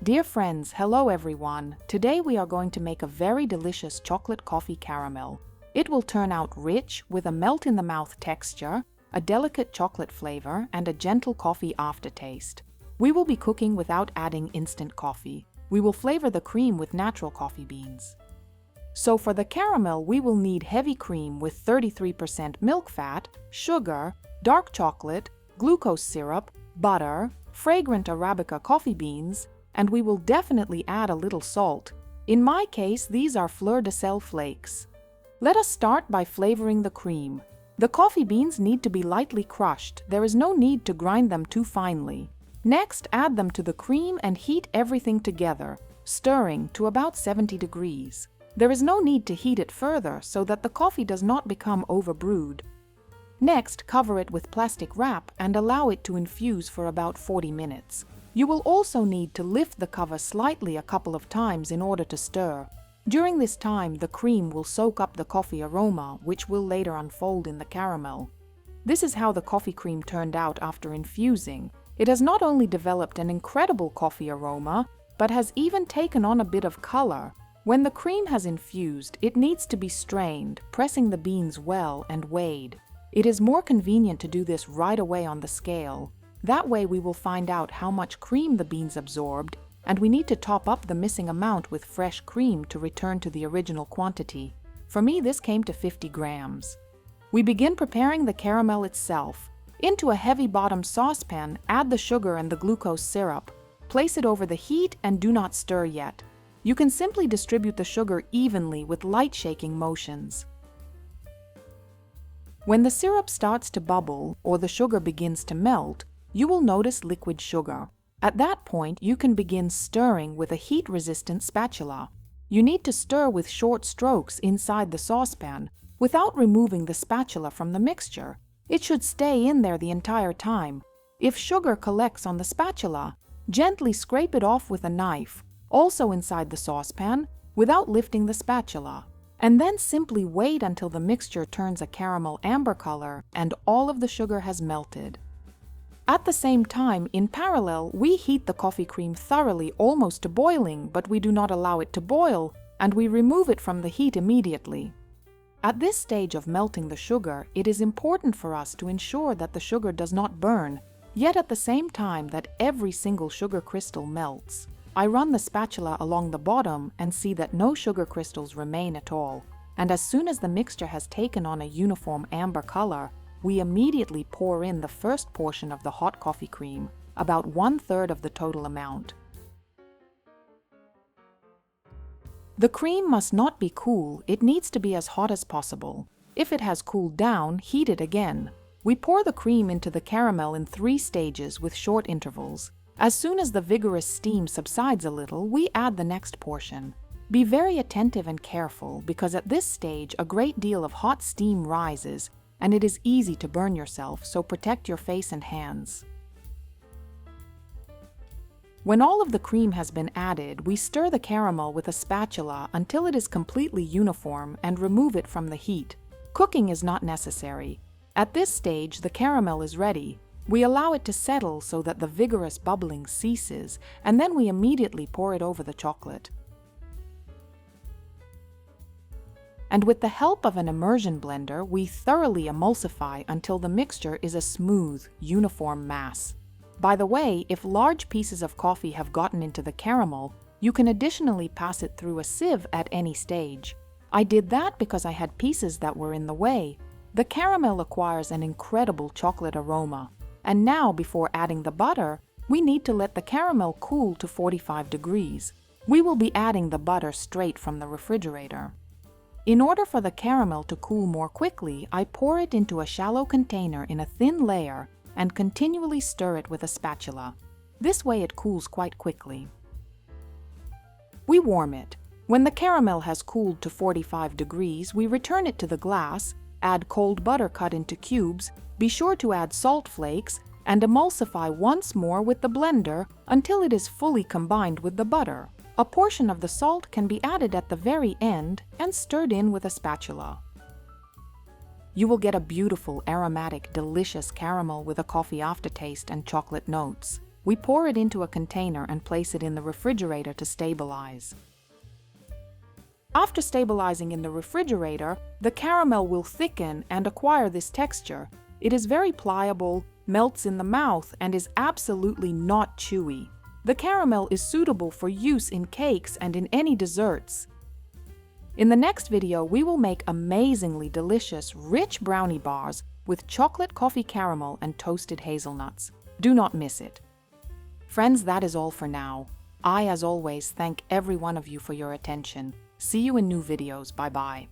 Dear friends, hello everyone. Today we are going to make a very delicious chocolate coffee caramel. It will turn out rich with a melt-in-the-mouth texture, a delicate chocolate flavor, and a gentle coffee aftertaste. We will be cooking without adding instant coffee. We will flavor the cream with natural coffee beans. So for the caramel, we will need heavy cream with 33% milk fat, sugar, dark chocolate, glucose syrup, butter, fragrant Arabica coffee beans, and we will definitely add a little salt. In my case, these are Fleur de Sel flakes. Let us start by flavoring the cream. The coffee beans need to be lightly crushed. There is no need to grind them too finely. Next, add them to the cream and heat everything together, stirring to about 70 degrees. There is no need to heat it further so that the coffee does not become overbrewed. Next, cover it with plastic wrap and allow it to infuse for about 40 minutes. You will also need to lift the cover slightly a couple of times in order to stir. During this time, the cream will soak up the coffee aroma, which will later unfold in the caramel. This is how the coffee cream turned out after infusing. It has not only developed an incredible coffee aroma, but has even taken on a bit of color. When the cream has infused, it needs to be strained, pressing the beans well and weighed. It is more convenient to do this right away on the scale. That way we will find out how much cream the beans absorbed, and we need to top up the missing amount with fresh cream to return to the original quantity. For me, this came to 50 grams. We begin preparing the caramel itself. Into a heavy-bottomed saucepan, add the sugar and the glucose syrup. Place it over the heat and do not stir yet. You can simply distribute the sugar evenly with light shaking motions. When the syrup starts to bubble or the sugar begins to melt, you will notice liquid sugar. At that point, you can begin stirring with a heat-resistant spatula. You need to stir with short strokes inside the saucepan without removing the spatula from the mixture. It should stay in there the entire time. If sugar collects on the spatula, gently scrape it off with a knife, also inside the saucepan, without lifting the spatula. And then simply wait until the mixture turns a caramel amber color and all of the sugar has melted. At the same time, in parallel, we heat the coffee cream thoroughly almost to boiling, but we do not allow it to boil, and we remove it from the heat immediately. At this stage of melting the sugar, it is important for us to ensure that the sugar does not burn, yet at the same time that every single sugar crystal melts. I run the spatula along the bottom and see that no sugar crystals remain at all, and as soon as the mixture has taken on a uniform amber color, we immediately pour in the first portion of the hot coffee cream, about 1/3 of the total amount. The cream must not be cool, it needs to be as hot as possible. If it has cooled down, heat it again. We pour the cream into the caramel in 3 stages with short intervals. As soon as the vigorous steam subsides a little, we add the next portion. Be very attentive and careful because at this stage a great deal of hot steam rises and it is easy to burn yourself, so protect your face and hands. When all of the cream has been added, we stir the caramel with a spatula until it is completely uniform and remove it from the heat. Cooking is not necessary. At this stage, the caramel is ready. We allow it to settle so that the vigorous bubbling ceases, and then we immediately pour it over the chocolate. And with the help of an immersion blender, we thoroughly emulsify until the mixture is a smooth, uniform mass. By the way, if large pieces of coffee have gotten into the caramel, you can additionally pass it through a sieve at any stage. I did that because I had pieces that were in the way. The caramel acquires an incredible chocolate aroma. And now, before adding the butter, we need to let the caramel cool to 45 degrees. We will be adding the butter straight from the refrigerator. In order for the caramel to cool more quickly, I pour it into a shallow container in a thin layer and continually stir it with a spatula. This way it cools quite quickly. We warm it. When the caramel has cooled to 45 degrees, we return it to the glass, add cold butter cut into cubes, be sure to add salt flakes, and emulsify once more with the blender until it is fully combined with the butter. A portion of the salt can be added at the very end and stirred in with a spatula. You will get a beautiful, aromatic, delicious caramel with a coffee aftertaste and chocolate notes. We pour it into a container and place it in the refrigerator to stabilize. After stabilizing in the refrigerator, the caramel will thicken and acquire this texture. It is very pliable, melts in the mouth, and is absolutely not chewy. The caramel is suitable for use in cakes and in any desserts. In the next video, we will make amazingly delicious, rich brownie bars with chocolate coffee caramel and toasted hazelnuts. Do not miss it. Friends, that is all for now. I, as always, thank every one of you for your attention. See you in new videos. Bye-bye.